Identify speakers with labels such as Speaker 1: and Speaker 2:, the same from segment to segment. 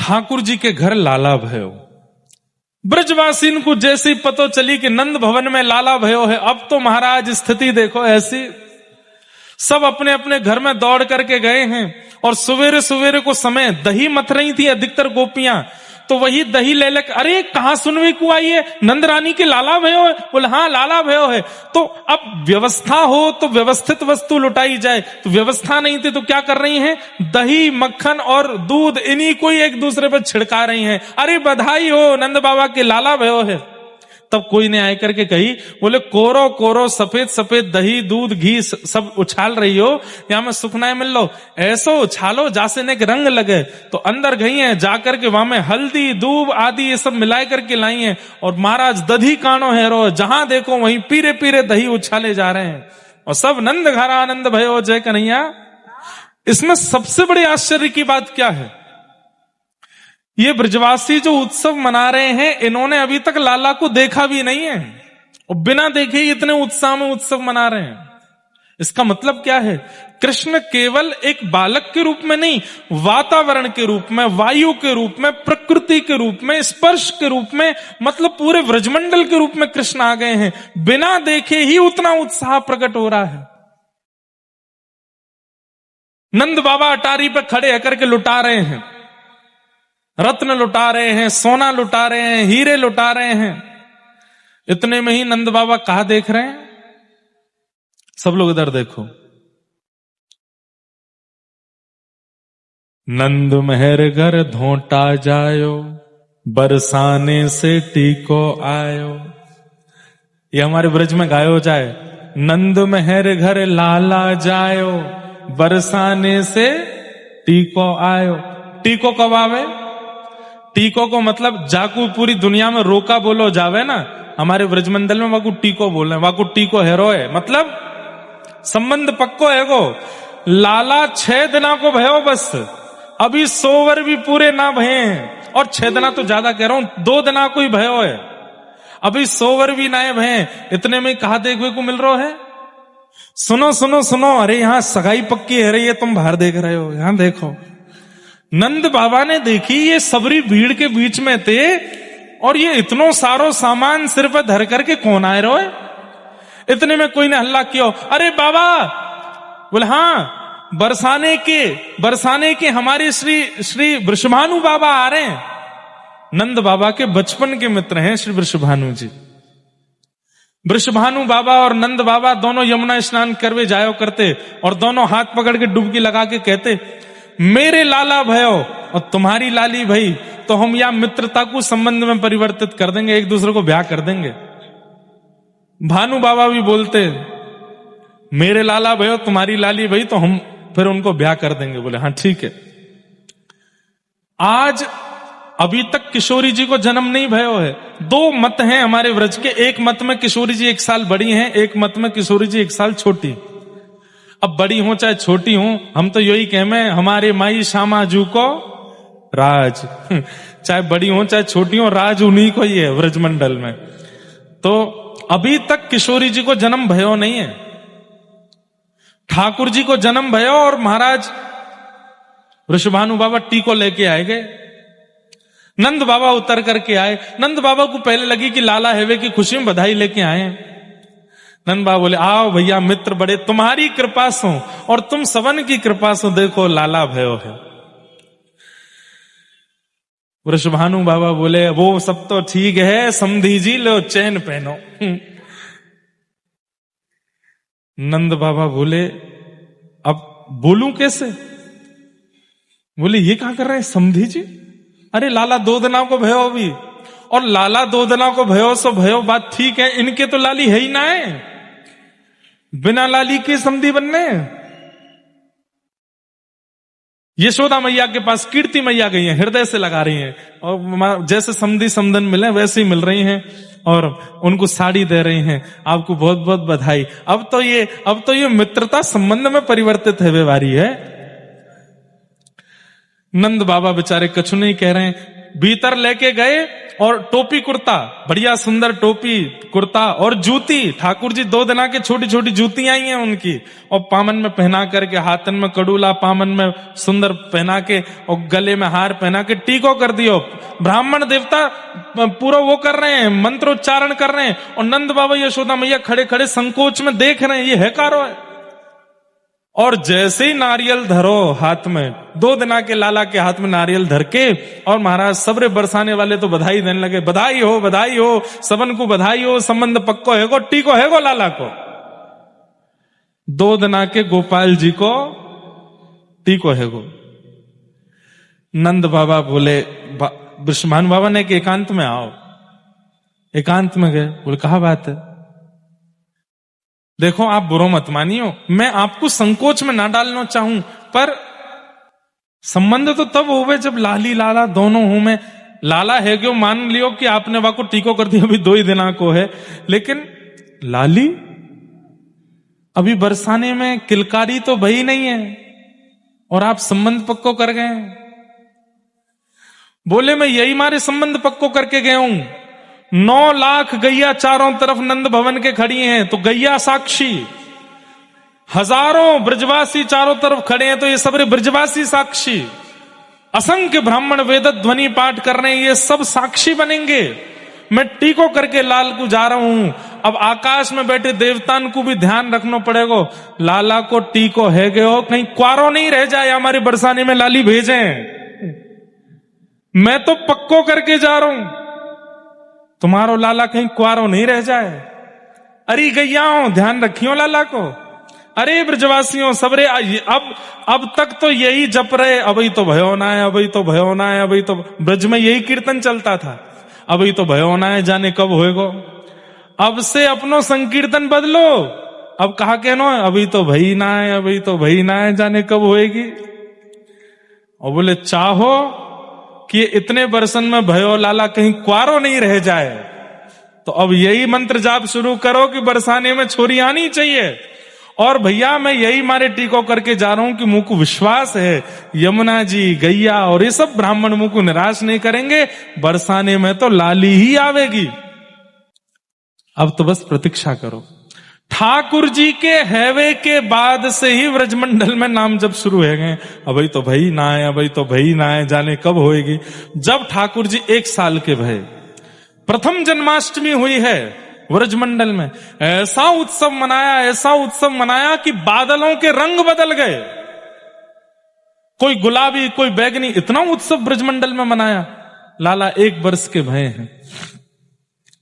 Speaker 1: ठाकुर जी के घर लाला भयो। ब्रजवासीन को जैसी पतो चली कि नंद भवन में लाला भयो है, अब तो महाराज स्थिति देखो ऐसी, सब अपने अपने घर में दौड़ करके गए हैं। और सवेरे सवेरे को समय दही मथ रही थी अधिकतर गोपियां, तो वही दही ले लेकर, अरे कहां सुनने को आई है, नंद रानी के लाला भयो है। बोले हाँ लाला भयो है। तो अब व्यवस्था हो तो व्यवस्थित वस्तु लुटाई जाए, तो व्यवस्था नहीं थी तो क्या कर रही हैं, दही मक्खन और दूध इन्हीं को ही एक दूसरे पर छिड़का रही हैं। अरे बधाई हो नंद बाबा के लाला भयो है। तब कोई ने आकर के कही, बोले कोरो कोरो सफेद सफेद दही दूध घी सब उछाल रही हो, यहां में सुखनाए मिल लो, ऐसो उछालो जासे ने रंग लगे। तो अंदर गई हैं, जाकर के वहां में हल्दी दूब आदि ये सब मिलाए करके लाई हैं, और महाराज दधी कानो है रो, जहां देखो वहीं पीरे पीरे दही उछाले जा रहे हैं, और सब नंद घर आनंद भयो जय कन्हैया। इसमें सबसे बड़ी आश्चर्य की बात क्या है, ये ब्रजवासी जो उत्सव मना रहे हैं, इन्होंने अभी तक लाला को देखा भी नहीं है, और बिना देखे ही इतने उत्साह में उत्सव मना रहे हैं। इसका मतलब क्या है, कृष्ण केवल एक बालक के रूप में नहीं, वातावरण के रूप में, वायु के रूप में, प्रकृति के रूप में, स्पर्श के रूप में, मतलब पूरे व्रजमंडल के रूप में कृष्ण आ गए हैं। बिना देखे ही उतना उत्साह प्रकट हो रहा है। नंद बाबा अटारी पे खड़े होकर के लुटा रहे हैं, रत्न लुटा रहे हैं, सोना लुटा रहे हैं, हीरे लुटा रहे हैं। इतने में ही नंद बाबा कहां देख रहे हैं, सब लोग इधर देखो, नंद महर घर धोटा जायो, बरसाने से टीको आयो। ये हमारे ब्रज में गायो जाए, नंद महर घर लाला जायो, बरसाने से टीको आयो। टीको कब आवे, टीको को मतलब जाकू पूरी दुनिया में रोका बोलो जावे ना, हमारे ब्रजमंडल में वाकू टीको बोल रहे हैं, वाकू टीको हेरो है, मतलब संबंध पक्को है गो। लाला 6 दिना को भयो, बस अभी 100 वर भी पूरे ना भये हैं, और 6 दिना तो ज्यादा कह रहा हूं, 2 दिना को ही भयो है, अभी 100 वर भी ना भये। इतने में कहा देखने को मिल रहा है, सुनो सुनो सुनो, अरे यहां सगाई पक्की है रही है, तुम बाहर देख रहे हो, यहां देखो। नंद बाबा ने देखी, ये सबरी भीड़ के बीच में थे, और ये इतनो सारो सामान सिर पर धर करके कौन आए रहे। इतने में कोई ने हल्ला किया, अरे बाबा। बोले हाँ, बरसाने के हमारे श्री वृषभानु बाबा आ रहे हैं। नंद बाबा के बचपन के मित्र हैं श्री वृषभानु जी। वृषभानु बाबा और नंद बाबा दोनों यमुना स्नान करवे जायो करते, और दोनों हाथ पकड़ के डुबकी लगा के कहते, मेरे लाला भयो और तुम्हारी लाली भई, तो हम या मित्रता को संबंध में परिवर्तित कर देंगे, एक दूसरे को ब्याह कर देंगे। भानु बाबा भी बोलते, मेरे लाला भयो तुम्हारी लाली भई, तो हम फिर उनको ब्याह कर देंगे। बोले हाँ ठीक है। आज अभी तक किशोरी जी को जन्म नहीं भयो है। 2 मत हैं हमारे व्रज के, एक मत में किशोरी जी 1 साल बड़ी हैं, एक मत में किशोरी जी 1 साल छोटी। अब बड़ी हो चाहे छोटी हो, हम तो यही कहमे, हमारे माई श्यामा जू को राज। चाहे बड़ी हो चाहे छोटी हो, राज उन्हीं को ही है व्रजमंडल में। तो अभी तक किशोरी जी को जन्म भयो नहीं है, ठाकुर जी को जन्म भयो, और महाराज वृषभानु बाबा टीको लेके आए गए। नंद बाबा उतर करके आए। नंद बाबा को पहले लगी कि लाला हेवे की खुशी में बधाई लेके आए। नंद बाबा बोले, आओ भैया मित्र बड़े, तुम्हारी कृपा सो और तुम सवन की कृपा सो, देखो लाला भयो है। वृषभानु बाबा बोले, वो सब तो ठीक है, समधी जी लो चैन पहनो। नंद बाबा बोले, अब बोलूं कैसे। बोले ये क्या कर रहे हैं समधी जी, अरे लाला 2 दिना को भयो अभी, और लाला 2 दिना को भयो सो भयो, बात ठीक है, इनके तो लाली है ही ना है, बिना लाली के समधी बनने। यशोदा मैया के पास कीर्ति मैया गई हैं, हृदय से लगा रही हैं, और जैसे समधी समधन मिले वैसे ही मिल रही हैं, और उनको साड़ी दे रही हैं, आपको बहुत बहुत बधाई। अब तो ये मित्रता संबंध में परिवर्तित है व्यवहारी है। नंद बाबा बेचारे कछु नहीं कह रहे हैं, भीतर लेके गए और टोपी कुर्ता, बढ़िया सुंदर टोपी कुर्ता और जूती, ठाकुर जी 2 दिना के छोटी छोटी जूती आई हैं उनकी, और पामन में पहना करके, हाथन में कड़ूला, पामन में सुंदर पहना के, और गले में हार पहना के टीको कर दियो। ब्राह्मण देवता पूरा वो कर रहे हैं, मंत्रोच्चारण कर रहे हैं, और नंद बाबा यशोदा मैया खड़े खड़े संकोच में देख रहे हैं, ये है कारो है। और जैसे ही नारियल धरो हाथ में, 2 दिना के लाला के हाथ में नारियल धर के, और महाराज सबरे बरसाने वाले तो बधाई देने लगे, बधाई हो, सबन को बधाई हो, संबंध पक्को है गो, टीको है गो लाला को। 2 दिना के गोपाल जी को टीको है गो। नंद बाबा बोले, ब्रष्मान बाबा ने कि एकांत में आओ। एकांत में गए, बोले कहा बात है? देखो आप बुरो मत मानियो, मैं आपको संकोच में ना डालना चाहूं, पर संबंध तो तब होवे जब लाली लाला दोनों हूं मैं। लाला है क्यों, मान लियो कि आपने वाको टीको कर दिया, अभी 2 ही दिना को है, लेकिन लाली अभी बरसाने में किलकारी तो भई नहीं है, और आप संबंध पक्को कर गए। बोले मैं यही मारे संबंध पक्को करके गया हूं। 9 लाख गैया चारों तरफ नंद भवन के खड़ी हैं, तो गैया साक्षी, हजारों ब्रजवासी चारों तरफ खड़े हैं, तो ये सब ब्रजवासी साक्षी, असंख्य ब्राह्मण वेद ध्वनि पाठ कर रहे हैं, ये सब साक्षी बनेंगे। मैं टीको करके लाल को जा रहा हूं। अब आकाश में बैठे देवतान को भी ध्यान रखना पड़ेगा, लाला को टीको है गए हो, कहीं क्वारो नहीं रह जाए, हमारे बरसाने में लाली भेजें। मैं तो पक्को करके जा रहा हूं, तुम्हारो लाला कहीं क्वारो नहीं रह जाए। अरे गैयाओं ध्यान रखियो लाला को। अरे ब्रजवासियों सबरे, अब तक तो यही जप रहे, अभी तो भयो ना है, अभी तो भयो ना है, अभी तो ब्रज में यही कीर्तन चलता था, अभी तो भयो ना है, जाने कब होएगो। अब से अपनो संकीर्तन बदलो, अब कहा कहनो है, अभी तो भई ना है, अभी तो भई ना है, जाने कब होएगी। और बोले चाहो कि इतने बरसन में भयो लाला कहीं क्वारो नहीं रह जाए, तो अब यही मंत्र जाप शुरू करो कि बरसाने में छोरी आनी चाहिए। और भैया मैं यही मारे टीको करके जा रहा हूं कि मुंह को विश्वास है, यमुना जी, गैया और ये सब ब्राह्मण मुंह को निराश नहीं करेंगे, बरसाने में तो लाली ही आवेगी। अब तो बस प्रतीक्षा करो। ठाकुर जी के हैवे के बाद से ही व्रजमंडल में नाम जब शुरू हो गए, अभी तो भई ना है, अभी तो भई ना है, जाने कब होएगी। जब ठाकुर जी 1 साल के भये, प्रथम जन्माष्टमी हुई है व्रजमंडल में, ऐसा उत्सव मनाया कि बादलों के रंग बदल गए, कोई गुलाबी कोई बैगनी, इतना उत्सव ब्रजमंडल में मनाया। लाला 1 वर्ष के भये हैं,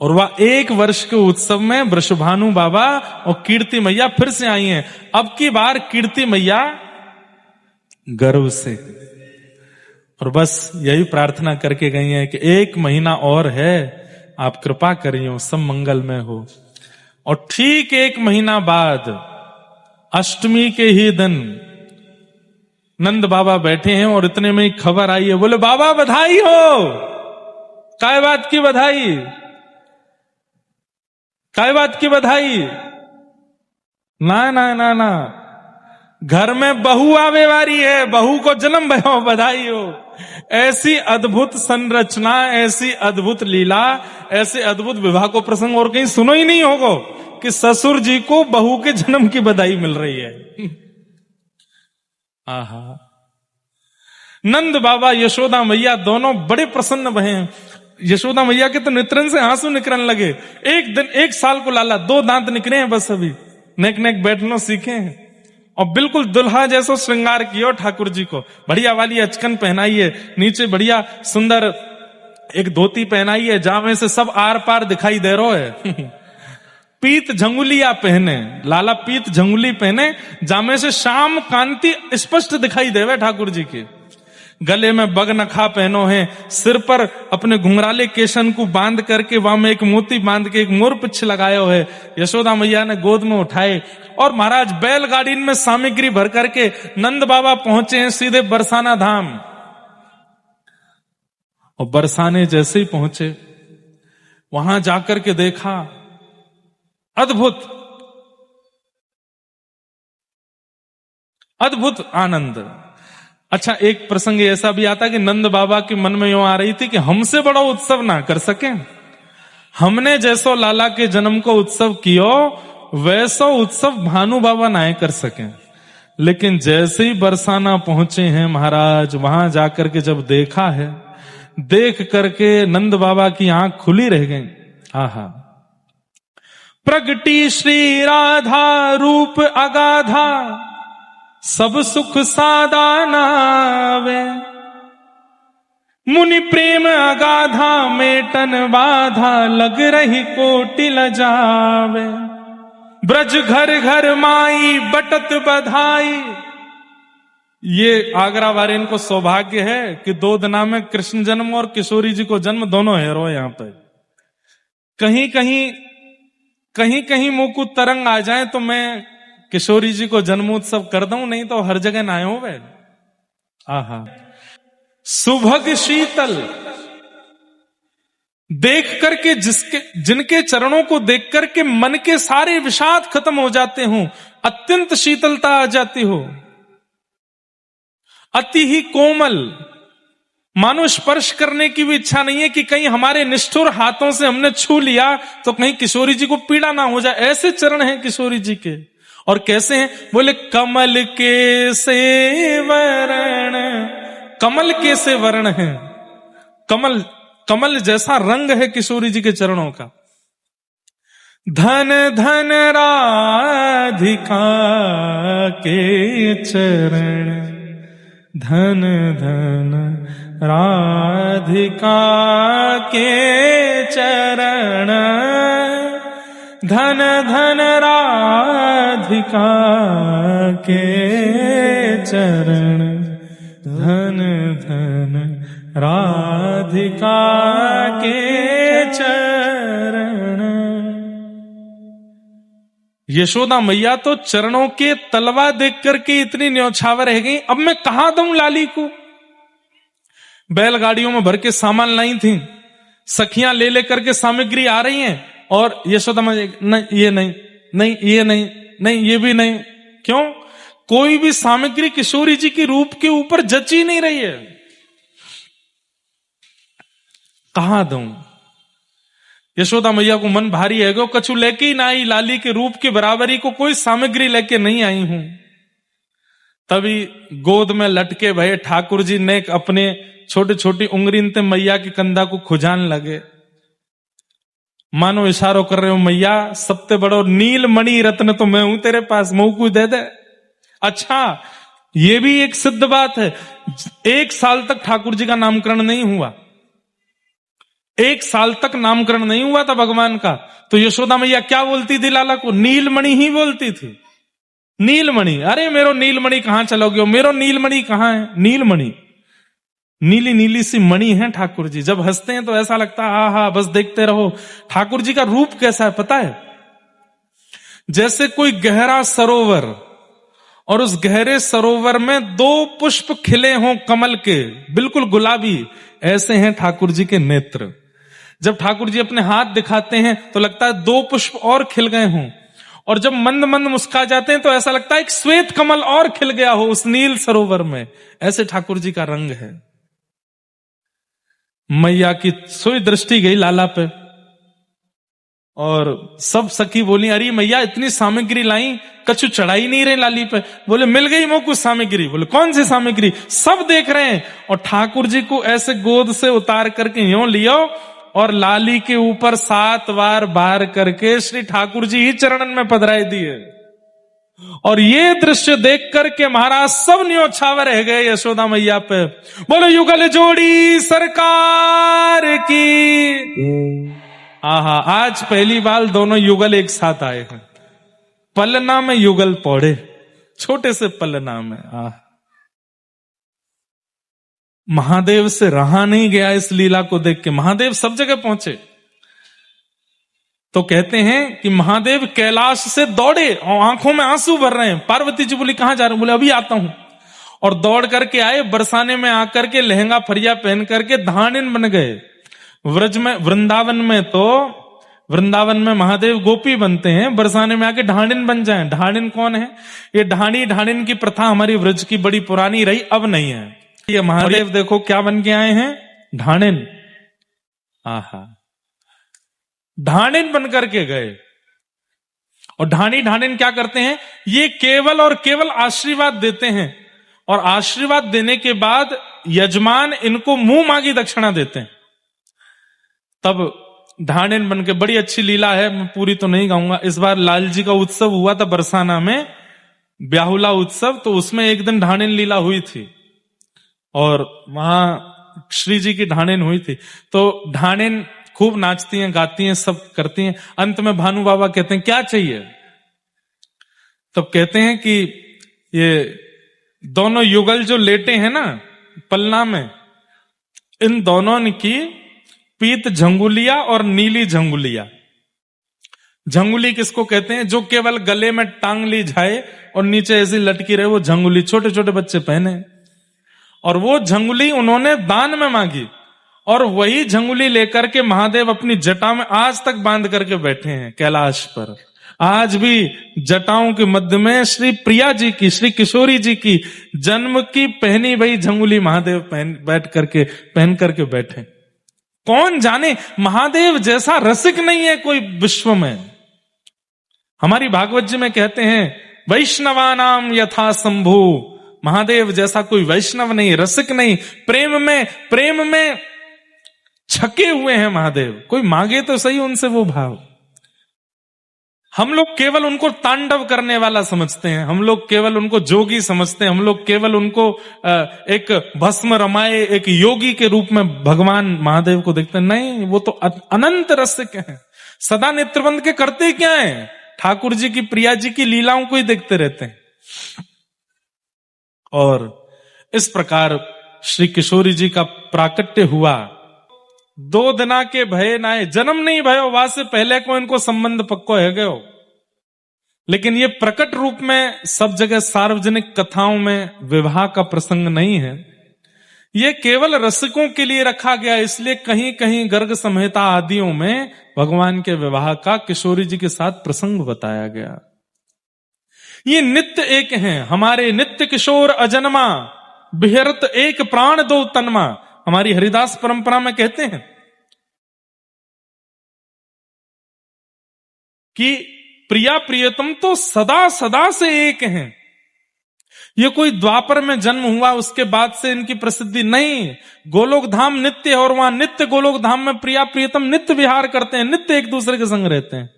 Speaker 1: और वह 1 वर्ष के उत्सव में वृषभानु बाबा और कीर्ति मैया फिर से आई हैं। अब की बार कीर्ति मैया गर्व से, और बस यही प्रार्थना करके गई हैं कि 1 महीना और है, आप कृपा करियो, सब मंगल में हो। और ठीक 1 महीना बाद अष्टमी के ही दिन नंद बाबा बैठे हैं, और इतने में ही खबर आई है, बोले बाबा बधाई हो। काय बात की बधाई, काय बात की बधाई? ना ना ना ना, घर में बहू आवे वारी है, बहू को जन्म भयो, बधाई हो। ऐसी अद्भुत संरचना, ऐसी अद्भुत लीला, ऐसे अद्भुत विवाह को प्रसंग और कहीं सुनो ही नहीं होगा कि ससुर जी को बहू के जन्म की बधाई मिल रही है। आहा, नंद बाबा यशोदा मैया दोनों बड़े प्रसन्न भये। यशोदा मैया के तो नेत्रन से आंसू निकलने लगे। एक दिन 1 साल को लाला, 2 दांत निकले हैं बस, अभी नेक नेक बैठना सीखे हैं, और बिल्कुल दुल्हा जैसो श्रृंगार किया ठाकुर जी को। बढ़िया वाली अचकन पहनाई है, नीचे बढ़िया सुंदर एक धोती पहनाई है, जहां में से सब आर पार दिखाई दे रहा है। पीत झंगुलिया पहने, लाला पीत झंगुली पहने, जामे से शाम कांति स्पष्ट दिखाई देवे ठाकुर जी की। गले में बगनखा पहनो है, सिर पर अपने घुंघराले केशन को बांध करके वहां में एक मोती बांध के एक मोर पिछ लगायो है। यशोदा मैया ने गोद में उठाए, और महाराज बैलगाड़ी में सामग्री भर करके नंद बाबा पहुंचे हैं सीधे बरसाना धाम। और बरसाने जैसे ही पहुंचे, वहां जाकर के देखा अद्भुत अद्भुत आनंद, अच्छा, एक प्रसंग ऐसा भी आता कि नंद बाबा के मन में यूं आ रही थी कि हमसे बड़ा उत्सव ना कर सके, हमने जैसो लाला के जन्म को उत्सव कियो वैसो उत्सव भानु बाबा ना कर सके। लेकिन जैसे ही बरसाना पहुंचे हैं महाराज, वहां जाकर के जब देखा है, देख करके नंद बाबा की आंख खुली रह गई। आहा, प्रगटी श्री राधा रूप अगाधा, सब सुख सादा नावे, मुनि प्रेम अगाधा मेटन बाधा, लग रही कोटि लजावे, ब्रज घर घर माई बटत बधाई। ये आगरा वाले इनको सौभाग्य है कि 2 दिना में कृष्ण जन्म और किशोरी जी को जन्म दोनों हीरो यहां पर। कहीं कहीं मुंह को तरंग आ जाए तो मैं किशोरी जी को जन्मोत्सव कर दूं, नहीं तो हर जगह ना हो वे। आहा, सुभग शीतल, देख करके जिनके चरणों को देख करके मन के सारे विषाद खत्म हो जाते हो, अत्यंत शीतलता आ जाती हो, अति ही कोमल, मानो स्पर्श करने की भी इच्छा नहीं है कि कहीं हमारे निष्ठुर हाथों से हमने छू लिया तो कहीं किशोरी जी को पीड़ा ना हो जाए। ऐसे चरण हैं किशोरी जी के। और कैसे हैं? बोले कमल के से वरण, कमल के से वर्ण है, कमल जैसा रंग है किशोरी जी के चरणों का। धन धन राधिका के चरण, धन धन राधिका के चरण, धन धन राधिका के चरण, धन धन राधिका के चरण। यशोदा मैया तो चरणों के तलवा देख करके इतनी न्यौछावर रह गई, अब मैं कहां दूं लाली को। बैलगाड़ियों में भर के सामान लाई थी, सखियां ले लेकर के सामग्री आ रही हैं, और यशोदा मैया नहीं, ये नहीं, नहीं ये नहीं, नहीं ये भी नहीं। क्यों? कोई भी सामग्री किशोरी जी के रूप के ऊपर जची नहीं रही है। कहां दूं? यशोदा मैया को मन भारी है गो, कछु लेके ही ना आई, लाली के रूप के बराबरी को कोई सामग्री लेके नहीं आई हूं। तभी गोद में लटके भये ठाकुर जी ने अपने छोटी छोटी उंगली ते मैया के कंधा को खुजान लगे, मानो इशारों कर रहे हो, मैया सबसे बड़ो नील मणि रत्न तो मैं हूं तेरे पास, मुंह को दे दे। अच्छा, ये भी एक सिद्ध बात है, 1 साल तक ठाकुर जी का नामकरण नहीं हुआ, 1 साल तक नामकरण नहीं हुआ था भगवान का। तो यशोदा मैया क्या बोलती थी लाला को? नीलमणि ही बोलती थी। नीलमणि, अरे मेरो नीलमणि कहां चलोगे, मेरो नीलमणि कहां है? नीलमणि, नीली नीली सी मणि है ठाकुर जी। जब हंसते हैं तो ऐसा लगता है हा हा बस देखते रहो। ठाकुर जी का रूप कैसा है पता है? जैसे कोई गहरा सरोवर, और उस गहरे सरोवर में 2 पुष्प खिले हों कमल के, बिल्कुल गुलाबी, ऐसे हैं ठाकुर जी के नेत्र। जब ठाकुर जी अपने हाथ दिखाते हैं तो लगता है 2 पुष्प और खिल गए हों, और जब मंद मंद मुस्का जाते हैं तो ऐसा लगता है एक श्वेत कमल और खिल गया हो उस नील सरोवर में। ऐसे ठाकुर जी का रंग है। मैया की सोई दृष्टि गई लाला पे, और सब सखी बोली, अरे मैया इतनी सामग्री लाई, कछु चढ़ाई नहीं रहे लाली पे। बोले मिल गई मोको सामग्री। बोले कौन सी सामग्री? सब देख रहे हैं। और ठाकुर जी को ऐसे गोद से उतार करके यूं लियो, और लाली के ऊपर 7 बार बार करके श्री ठाकुर जी ही चरणन में पधराई दिए। और ये दृश्य देख करके महाराज सब न्योछावर रह गए यशोदा मैया पे। बोलो युगल जोड़ी सरकार की। आहा, आज पहली बार दोनों युगल एक साथ आए हैं। पलना में युगल पौड़े, छोटे से पलना में। महादेव से रहा नहीं गया इस लीला को देख के। महादेव सब जगह पहुंचे। तो कहते हैं कि महादेव कैलाश से दौड़े और आंखों में आंसू भर रहे हैं। पार्वती जी बोली कहां जा रहे? बोले अभी आता हूं। और दौड़ करके आए, बरसाने में आकर के लहंगा फरिया पहन करके धानिन बन गए। व्रज में, वृंदावन में तो वृंदावन में महादेव गोपी बनते हैं, बरसाने में आके ढांडिन बन जाएं। ढांडिन कौन है? ये ढांडिन की प्रथा हमारी व्रज की बड़ी पुरानी रही, अब नहीं है। ये महादेव देखो क्या बन के आए हैं, ढांडिन। आहा, ढांडिन बन करके गए। और ढांडिन क्या करते हैं? ये केवल और केवल आशीर्वाद देते हैं, और आशीर्वाद देने के बाद यजमान इनको मुंह मांगी दक्षिणा देते हैं। तब ढांडिन बन के, बड़ी अच्छी लीला है, मैं पूरी तो नहीं गाऊंगा। इस बार लाल जी का उत्सव हुआ था बरसाना में, ब्याहुला उत्सव, तो उसमें एक दिन ढांडिन लीला हुई थी और वहां श्री जी की ढांडिन हुई थी। तो ढांडिन खूब नाचती हैं, गाती हैं, सब करती हैं। अंत में भानु बाबा कहते हैं क्या चाहिए? तब कहते हैं कि ये दोनों युगल जो लेटे हैं ना पलना में, इन दोनों की पीत झंगुलिया और नीली झंगुलिया। झंगुली किसको कहते हैं? जो केवल गले में टांग ली जाए और नीचे ऐसी लटकी रहे, वो झंगुली छोटे छोटे बच्चे पहने। और वो झंगुली उन्होंने दान में मांगी, और वही झंगुली लेकर के महादेव अपनी जटा में आज तक बांध करके बैठे हैं कैलाश पर। आज भी जटाओं के मध्य में श्री प्रिया जी की, श्री किशोरी जी की जन्म की पहनी वही झंगुली महादेव पहन करके बैठे। कौन जाने, महादेव जैसा रसिक नहीं है कोई विश्व में। हमारी भागवत जी में कहते हैं वैष्णवानाम यथा शंभु, महादेव जैसा कोई वैष्णव नहीं, रसिक नहीं, प्रेम में छके हुए हैं महादेव। कोई मांगे तो सही उनसे वो भाव। हम लोग केवल उनको तांडव करने वाला समझते हैं, हम लोग केवल उनको जोगी समझते हैं, हम लोग केवल उनको एक भस्म रमाए एक योगी के रूप में भगवान महादेव को देखते हैं। नहीं, वो तो अनंत रसिक हैं। सदा नेत्रबंध के करते क्या है? ठाकुर जी की, प्रिया जी की लीलाओं को ही देखते रहते हैं। और इस प्रकार श्री किशोरी जी का प्राकट्य हुआ। 2 दिना के भय नाए, जन्म नहीं भयो वासे पहले को इनको संबंध पक्को है गयो। लेकिन ये प्रकट रूप में सब जगह सार्वजनिक कथाओं में विवाह का प्रसंग नहीं है, ये केवल रसिकों के लिए रखा गया। इसलिए कहीं कहीं गर्ग संहिता आदियों में भगवान के विवाह का किशोरी जी के साथ प्रसंग बताया गया। ये नित्य एक हैं, हमारे नित्य किशोर अजन्मा, बिहरत एक प्राण दो तन्मा। हमारी हरिदास परंपरा में कहते हैं कि प्रिया प्रियतम तो सदा सदा से एक हैं। ये कोई द्वापर में जन्म हुआ उसके बाद से इनकी प्रसिद्धि नहीं। गोलोक धाम नित्य है, और वहां नित्य गोलोक धाम में प्रिया प्रियतम नित्य विहार करते हैं, नित्य एक दूसरे के संग रहते हैं।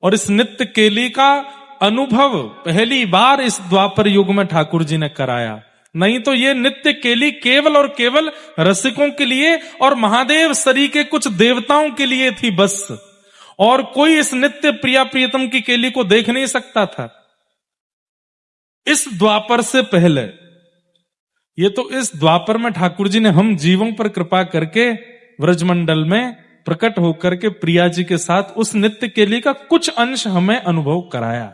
Speaker 1: और इस नित्य केली का अनुभव पहली बार इस द्वापर युग में ठाकुर जी ने कराया। नहीं तो ये नित्य केली केवल और केवल रसिकों के लिए और महादेव सरी के कुछ देवताओं के लिए थी बस। और कोई इस नित्य प्रिया प्रियतम की केली को देख नहीं सकता था इस द्वापर से पहले। ये तो इस द्वापर में ठाकुर जी ने हम जीवों पर कृपा करके व्रजमंडल में प्रकट होकर के प्रिया जी के साथ उस नित्य केली का कुछ अंश हमें अनुभव कराया।